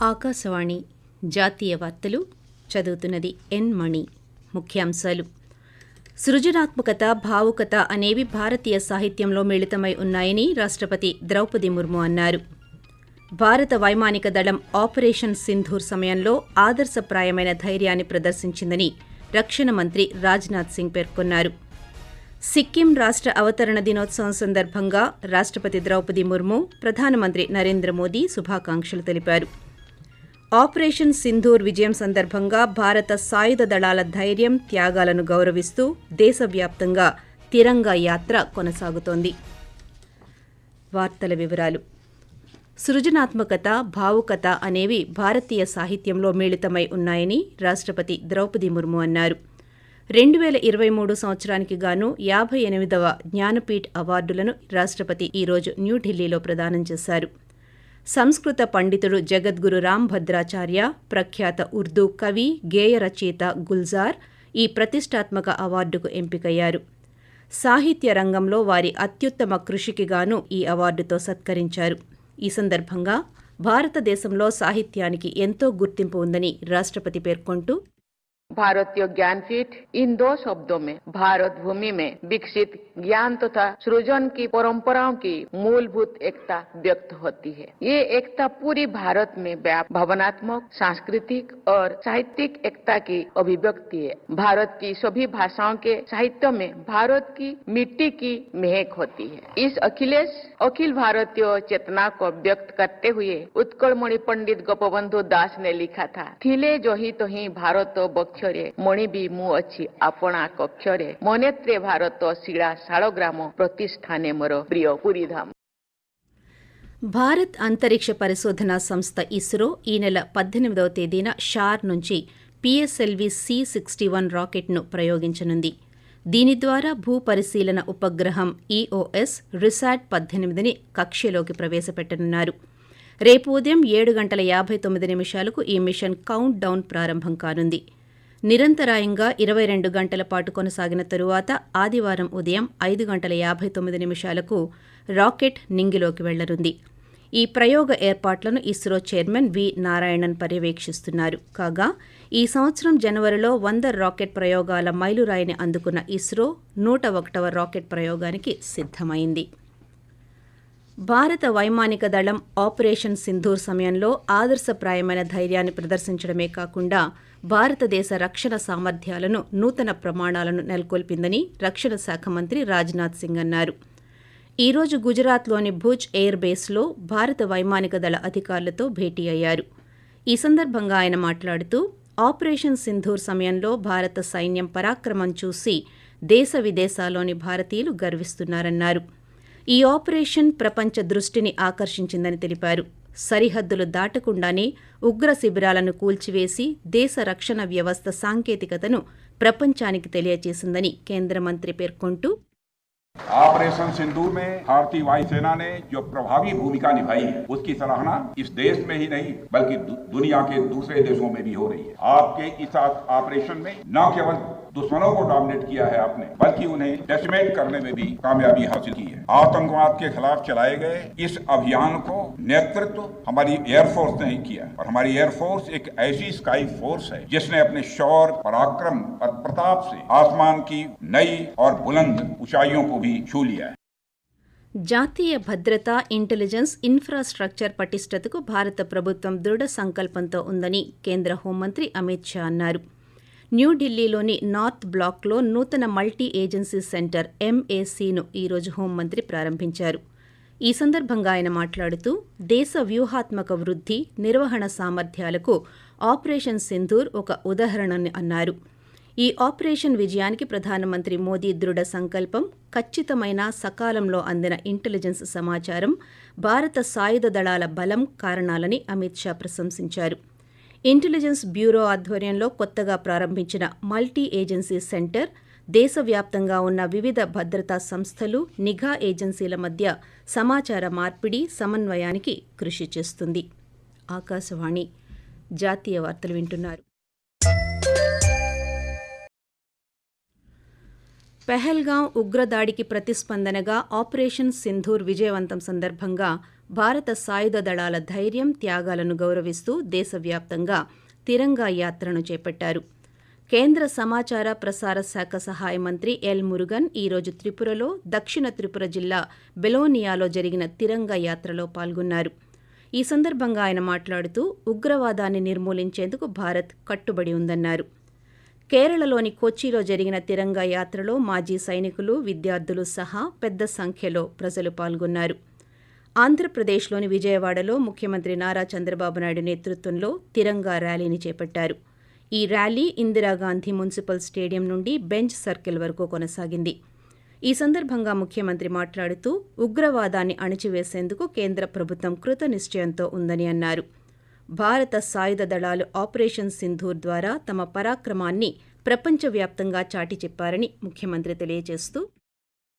ఆకాశవాణి జాతీయ వార్తలు చదువుతున్నది ఎన్ మణి. ముఖ్యాంశాలు: సృజనాత్మకత, భావుకత అనేవి భారతీయ సాహిత్యంలో మిళితమై ఉన్నాయని రాష్ట్రపతి ద్రౌపది ముర్ము అన్నారు. భారత వైమానిక దళం ఆపరేషన్ సింధూర్ సమయంలో ఆదర్శప్రాయమైన ధైర్యాన్ని ప్రదర్శించిందని రక్షణ మంత్రి రాజ్నాథ్ సింగ్ పేర్కొన్నారు. సిక్కిం రాష్ట్ర అవతరణ దినోత్సవం సందర్భంగా రాష్ట్రపతి ద్రౌపది ముర్ము, ప్రధానమంత్రి నరేంద్ర మోదీ శుభాకాంక్షలు తెలిపారు. ఆపరేషన్ సింధూర్ విజయం సందర్భంగా భారత సాయుధ దళాల ధైర్యం, త్యాగాలను గౌరవిస్తూ దేశవ్యాప్తంగా తిరంగా యాత్ర కొనసాగుతోంది. వార్తల వివరాలు: సృజనాత్మకత, భావుకత అనేవి భారతీయ సాహిత్యంలో మిళితమై ఉన్నాయని రాష్ట్రపతి ద్రౌపది ముర్ము అన్నారు. 2023 సంవత్సరానికి గాను 58వ జ్ఞానపీఠ్ అవార్డులను రాష్ట్రపతి ఈరోజు న్యూఢిల్లీలో ప్రదానం చేశారు. సంస్కృత పండితుడు జగద్గురు రామ్ భద్రాచార్య, ప్రఖ్యాత ఉర్దూ కవి, గేయ రచయిత గుల్జార్ ఈ ప్రతిష్టాత్మక అవార్డుకు ఎంపికయ్యారు. సాహిత్య రంగంలో వారి అత్యుత్తమ కృషికి గాను ఈ అవార్డుతో సత్కరించారు. ఈ సందర్భంగా భారతదేశంలో సాహిత్యానికి ఎంతో గుర్తింపు ఉందని రాష్ట్రపతి పేర్కొంటూ, भारतीय ज्ञानपीठ इन दो शब्दों में भारत भूमि में विकसित ज्ञान तथा सृजन की परंपराओं की मूलभूत एकता व्यक्त होती है। ये एकता पूरी भारत में भावनात्मक, सांस्कृतिक और साहित्यिक एकता की अभिव्यक्ति है। भारत की सभी भाषाओं के साहित्य में भारत की मिट्टी की महक होती है। इस अखिल भारतीय चेतना को व्यक्त करते हुए उत्कलमणि पंडित गोपबंधु दास ने लिखा था, थिले जही तही भारत बक्षरे मणिबी मु अच्छी आपणा कक्षरे मनेत्रे भारत शिला शालग्राम प्रतिष्ठाने मरो प्रिय पुरीधाम. భారత్ అంతరిక్ష పరిశోధనా సంస్థ ఇస్రో ఈ నెల 18వ తేదీన షార్ నుంచి PSLV C-61 రాకెట్ను ప్రయోగించనుంది. దీని ద్వారా భూ పరిశీలన ఉపగ్రహం EOS రిసాట్ 18ని కక్ష్యలోకి ప్రవేశపెట్టనున్నారు. రేపు ఉదయం 7:59 ఈ మిషన్ కౌంట్ డౌన్ ప్రారంభం కానుంది. నిరంతరాయంగా 22 గంటల పాటు కొనసాగిన తరువాత ఆదివారం ఉదయం 5:59 రాకెట్ నింగిలోకి వెళ్లనుంది. ఈ ప్రయోగ ఏర్పాట్లను ఇస్రో చైర్మన్ వి నారాయణన్ పర్యవేక్షిస్తున్నారు. కాగా ఈ సంవత్సరం జనవరిలో 100 రాకెట్ ప్రయోగాల మైలురాయిని అందుకున్న ఇస్రో 101వ రాకెట్ ప్రయోగానికి సిద్ధమైంది. భారత వైమానిక దళం ఆపరేషన్ సింధూర్ సమయంలో ఆదర్శప్రాయమైన ధైర్యాన్ని ప్రదర్శించడమే కాకుండా భారతదేశ రక్షణ సామర్థ్యాలను, నూతన ప్రమాణాలను నెలకొల్పిందని రక్షణ శాఖ మంత్రి రాజ్నాథ్ సింగ్ అన్నారు. ఈరోజు గుజరాత్లోని భుజ్ ఎయిర్ బేస్లో భారత వైమానిక దళ అధికారులతో భేటీ అయ్యారు. ఈ సందర్భంగా ఆయన మాట్లాడుతూ, ఆపరేషన్ సింధూర్ సమయంలో భారత సైన్యం పరాక్రమం చూసి దేశ విదేశాల్లోని భారతీయులు గర్విస్తున్నారన్నారు. ఈ ఆపరేషన్ ప్రపంచ దృష్టిని ఆకర్షించిందని తెలిపారు. సరిహద్దులు దాటకుండానే ఉగ్ర శిబిరాలను కూల్చివేసి దేశ రక్షణ వ్యవస్థ సాంకేతికతను ప్రపంచానికి తెలియజేసిందని కేంద్ర మంత్రి పేర్కొంటూ, ऑपरेशन सिंदूर में भारतीय वायुसेना ने जो प्रभावी भूमिका निभाई है उसकी सराहना इस देश में ही नहीं बल्कि दुनिया के दूसरे देशों में भी हो रही है। आपके इस ऑपरेशन में न केवल दुश्मनों को डोमिनेट किया है आपने, बल्कि उन्हें डेसिमेट करने में भी कामयाबी हासिल की है। आतंकवाद के खिलाफ चलाए गए इस अभियान को नेतृत्व हमारी एयरफोर्स ने ही किया और हमारी एयरफोर्स एक ऐसी स्काई फोर्स है जिसने अपने शौर्य, पराक्रम और प्रताप से आसमान की नई और बुलंद ऊंचाइयों को भी छू लिया है. జాతీయ భద్రత, ఇంటెలిజెన్స్, ఇన్ఫ్రాస్ట్రక్చర్ పటిష్టతకు భారత ప్రభుత్వం దృఢ సంకల్పంతో ఉందని కేంద్ర హోంమంత్రి అమిత్ షా అన్నారు. న్యూఢిల్లీలోని నార్త్ బ్లాక్లో నూతన మల్టీ ఏజెన్సీ సెంటర్ MACను ఈరోజు హోంమంత్రి ప్రారంభించారు. ఈ సందర్భంగా ఆయన మాట్లాడుతూ, దేశ వ్యూహాత్మక వృద్ధి, నిర్వహణ సామర్థ్యాలకు ఆపరేషన్ సింధూర్ ఒక ఉదాహరణని అన్నారు. ఈ ఆపరేషన్ విజయానికి ప్రధానమంత్రి మోదీ దృఢ సంకల్పం, ఖచ్చితమైన, సకాలంలో అందిన ఇంటెలిజెన్స్ సమాచారం, భారత సాయుధ దళాల బలం కారణాలని అమిత్ షా ప్రశంసించారు. ఇంటెలిజెన్స్ బ్యూరో ఆధ్వర్యంలో కొత్తగా ప్రారంభించిన మల్టీ ఏజెన్సీ సెంటర్ దేశవ్యాప్తంగా ఉన్న వివిధ భద్రతా సంస్థలు, నిఘా ఏజెన్సీల మధ్య సమాచార మార్పిడి, సమన్వయానికి కృషి చేస్తుంది. ఆకాశవాణి జాతీయ వార్తలు వింటున్నారు. పెహల్గాం ఉగ్రదాడికి ప్రతిస్పందనగా ఆపరేషన్ సింధూర్ విజయవంతం సందర్భంగా భారత సాయుధ దళాల ధైర్యం, త్యాగాలను గౌరవిస్తూ దేశవ్యాప్తంగా తిరంగా యాత్రను చేపట్టారు. కేంద్ర సమాచార ప్రసార శాఖ సహాయ మంత్రి ఎల్ మురుగన్ ఈరోజు త్రిపురలో దక్షిణ త్రిపుర జిల్లా బెలోనియాలో జరిగిన తిరంగా యాత్రలో పాల్గొన్నారు. ఈ సందర్భంగా ఆయన మాట్లాడుతూ ఉగ్రవాదాన్ని నిర్మూలించేందుకు భారత్ కట్టుబడి ఉందన్నారు. కేరళలోని కొచ్చిలో జరిగిన తిరంగా యాత్రలో మాజీ సైనికులు, విద్యార్థులు సహా పెద్ద సంఖ్యలో ప్రజలు పాల్గొన్నారు. ఆంధ్రప్రదేశ్లోని విజయవాడలో ముఖ్యమంత్రి నారా చంద్రబాబు నాయుడు నేతృత్వంలో తిరంగా ర్యాలీని చేపట్టారు. ఈ ర్యాలీ ఇందిరాగాంధీ మున్సిపల్ స్టేడియం నుండి బెంచ్ సర్కిల్ వరకు కొనసాగింది. ఈ సందర్భంగా ముఖ్యమంత్రి మాట్లాడుతూ ఉగ్రవాదాన్ని అణిచివేసేందుకు కేంద్ర ప్రభుత్వం కృతనిశ్చయంతో ఉందని అన్నారు. భారత సాయుధ దళాలు ఆపరేషన్ సింధూర్ ద్వారా తమ పరాక్రమాన్ని ప్రపంచవ్యాప్తంగా చాటి చెప్పారని ముఖ్యమంత్రి తెలియజేస్తూ,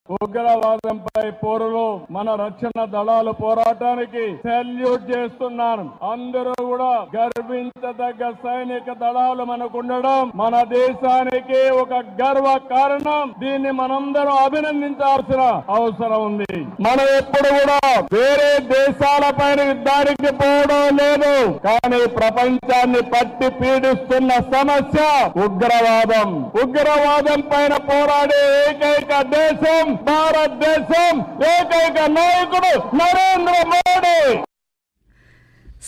ఉగ్రవాదంపై పోరులో మన రక్షణ దళాలు పోరాటానికి సెల్యూట్ చేస్తున్నాను. అందరూ కూడా గర్వించదగ్గ సైనిక దళాలు మనకు ఉండడం మన దేశానికి ఒక గర్వ కారణం. దీన్ని మనందరం అభినందించాల్సిన అవసరం ఉంది. మనం ఎప్పుడు కూడా వేరే దేశాలపైన యుద్ధానికి పోవడం లేదు, కానీ ప్రపంచాన్ని పట్టి పీడిస్తున్న సమస్య ఉగ్రవాదం. ఉగ్రవాదం పైన పోరాడే ఏకైక దేశం భారతదేశం, ఏకైక నాయకుడు నరేంద్ర మోడీ.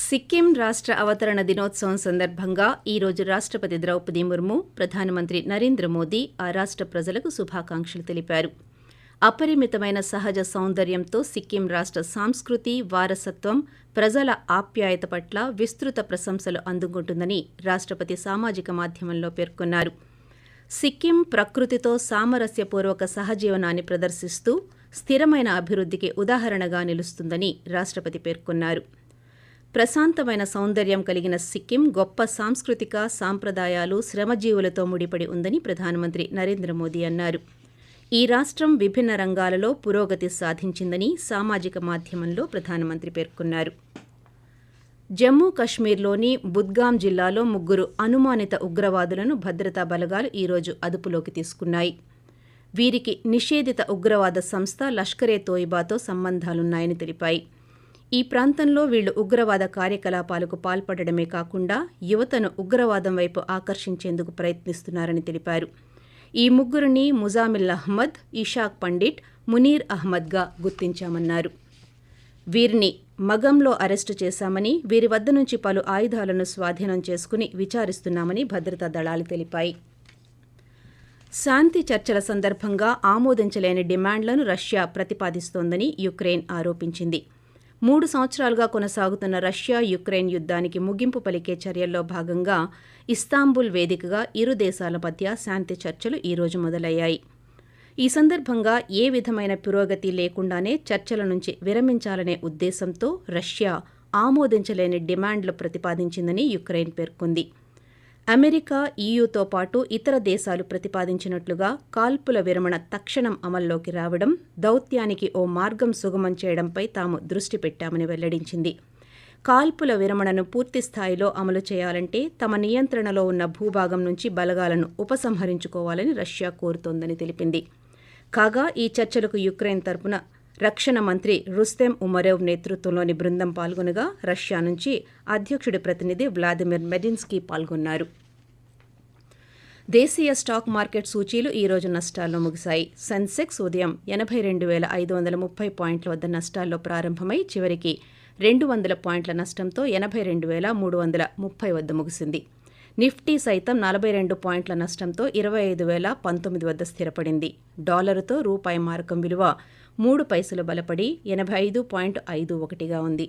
సిక్కిం రాష్ట్ర అవతరణ దినోత్సవం సందర్భంగా ఈరోజు రాష్ట్రపతి ద్రౌపది ముర్ము, ప్రధానమంత్రి నరేంద్ర మోదీ ఆ రాష్ట్ర ప్రజలకు శుభాకాంక్షలు తెలిపారు. అపరిమితమైన సహజ సౌందర్యంతో సిక్కిం రాష్ట్ర సంస్కృతి, వారసత్వం, ప్రజల ఆప్యాయత పట్ల విస్తృత ప్రశంసలు అందుకుంటుందని రాష్ట్రపతి సామాజిక మాధ్యమంలో పేర్కొన్నారు. సిక్కిం ప్రకృతితో సామరస్యపూర్వక సహజీవనాన్ని ప్రదర్శిస్తూ స్థిరమైన అభివృద్ధికి ఉదాహరణగా నిలుస్తుందని రాష్ట్రపతి పేర్కొన్నారు. ప్రశాంతమైన సౌందర్యం కలిగిన సిక్కిం గొప్ప సాంస్కృతిక సాంప్రదాయాలు, శ్రమజీవులతో ముడిపడి ఉందని ప్రధానమంత్రి నరేంద్ర మోదీ అన్నారు. ఈ రాష్ట్రం విభిన్న రంగాలలో పురోగతి సాధించిందని సామాజిక మాధ్యమంలో ప్రధానమంత్రి పేర్కొన్నారు. జమ్మూ కశ్మీర్లోని బుద్గాం జిల్లాలో 3 అనుమానిత ఉగ్రవాదులను భద్రతా బలగాలు ఈరోజు అదుపులోకి తీసుకున్నాయి. వీరికి నిషేధిత ఉగ్రవాద సంస్థ లష్కరే తోయిబాతో సంబంధాలున్నాయని తెలిపాయి. ఈ ప్రాంతంలో వీళ్లు ఉగ్రవాద కార్యకలాపాలకు పాల్పడడమే కాకుండా యువతను ఉగ్రవాదం వైపు ఆకర్షించేందుకు ప్రయత్నిస్తున్నారని తెలిపారు. ఈ 3ని ముజామిల్ అహ్మద్, ఇషాక్ పండిట్, మునీర్ అహ్మద్గా గుర్తించామన్నారు. వీరిని మగంలో అరెస్టు చేశామని, వీరి వద్ద నుంచి పలు ఆయుధాలను స్వాధీనం చేసుకుని విచారిస్తున్నామని భద్రతా దళాలు తెలిపాయి. శాంతి చర్చల సందర్భంగా ఆమోదించలేని డిమాండ్లను రష్యా ప్రతిపాదిస్తోందని యుక్రెయిన్ ఆరోపించింది. 3 సంవత్సరాలుగా కొనసాగుతున్న రష్యా యుక్రెయిన్ యుద్ధానికి ముగింపు పలికే చర్యల్లో భాగంగా ఇస్తాంబుల్ వేదికగా ఇరు దేశాల మధ్య శాంతి చర్చలు ఈరోజు మొదలయ్యాయి. ఈ సందర్భంగా ఏ విధమైన పురోగతి లేకుండానే చర్చల నుంచి విరమించాలనే ఉద్దేశంతో రష్యా ఆమోదించలేని డిమాండ్లు ప్రతిపాదించిందని యుక్రెయిన్ పేర్కొంది. అమెరికా, ఈయూతో పాటు ఇతర దేశాలు ప్రతిపాదించినట్లుగా కాల్పుల విరమణ తక్షణం అమల్లోకి రావడం, దౌత్యానికి ఓ మార్గం సుగమం చేయడంపై తాము దృష్టి పెట్టామని వెల్లడించింది. కాల్పుల విరమణను పూర్తి స్థాయిలో అమలు చేయాలంటే తమ నియంత్రణలో ఉన్న భూభాగం నుంచి బలగాలను ఉపసంహరించుకోవాలని రష్యా కోరుతోందని తెలిపింది. కాగా ఈ చర్చలకు యుక్రెయిన్ తరపున రక్షణ మంత్రి రుస్తెం ఉమరోవ్ నేతృత్వంలోని బృందం పాల్గొనగా రష్యా నుంచి అధ్యక్షుడి ప్రతినిధి వ్లాదిమిర్ మెడిన్స్కీ పాల్గొన్నారు. దేశీయ స్టాక్ మార్కెట్ సూచీలు ఈరోజు నష్టాల్లో ముగిశాయి. సెన్సెక్స్ ఉదయం 82,530 పాయింట్ల వద్ద నష్టాల్లో ప్రారంభమై చివరికి 200 పాయింట్ల నష్టంతో 82,330 వద్ద ముగిసింది. నిఫ్టీ సైతం 42 పాయింట్ల నష్టంతో 25,019 వద్ద స్థిరపడింది. డాలరుతో రూపాయి మారకం విలువ 3 పైసలు బలపడి 85.51గా ఉంది.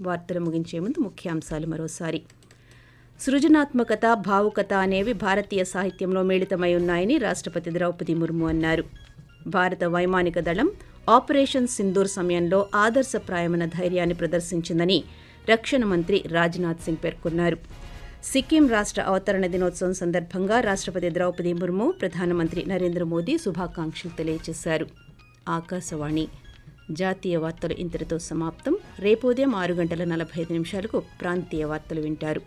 వార్తలు ముగించే ముందు ముఖ్యాంశాలు మరోసారి. సృజనాత్మకత, భావుకత అనేవి భారతీయ సాహిత్యంలో మిళితమై ఉన్నాయని రాష్ట్రపతి ద్రౌపది ముర్ము అన్నారు. భారత వైమానిక దళం ఆపరేషన్ సింధూర్ సమయంలో ఆదర్శప్రాయమైన ధైర్యాన్ని ప్రదర్శించిందని రక్షణ మంత్రి రాజ్నాథ్ సింగ్ పేర్కొన్నారు. సిక్కిం రాష్ట్ర అవతరణ దినోత్సవం సందర్భంగా రాష్ట్రపతి ద్రౌపది ముర్ము, ప్రధానమంత్రి నరేంద్ర మోదీ శుభాకాంక్షలు తెలియజేశారు. ఆకాశవాణి జాతీయ వార్తలు ఇంతటితో సమాప్తం. రేపు ఉదయం 6:45 ప్రాంతీయ వార్తలు వింటారు.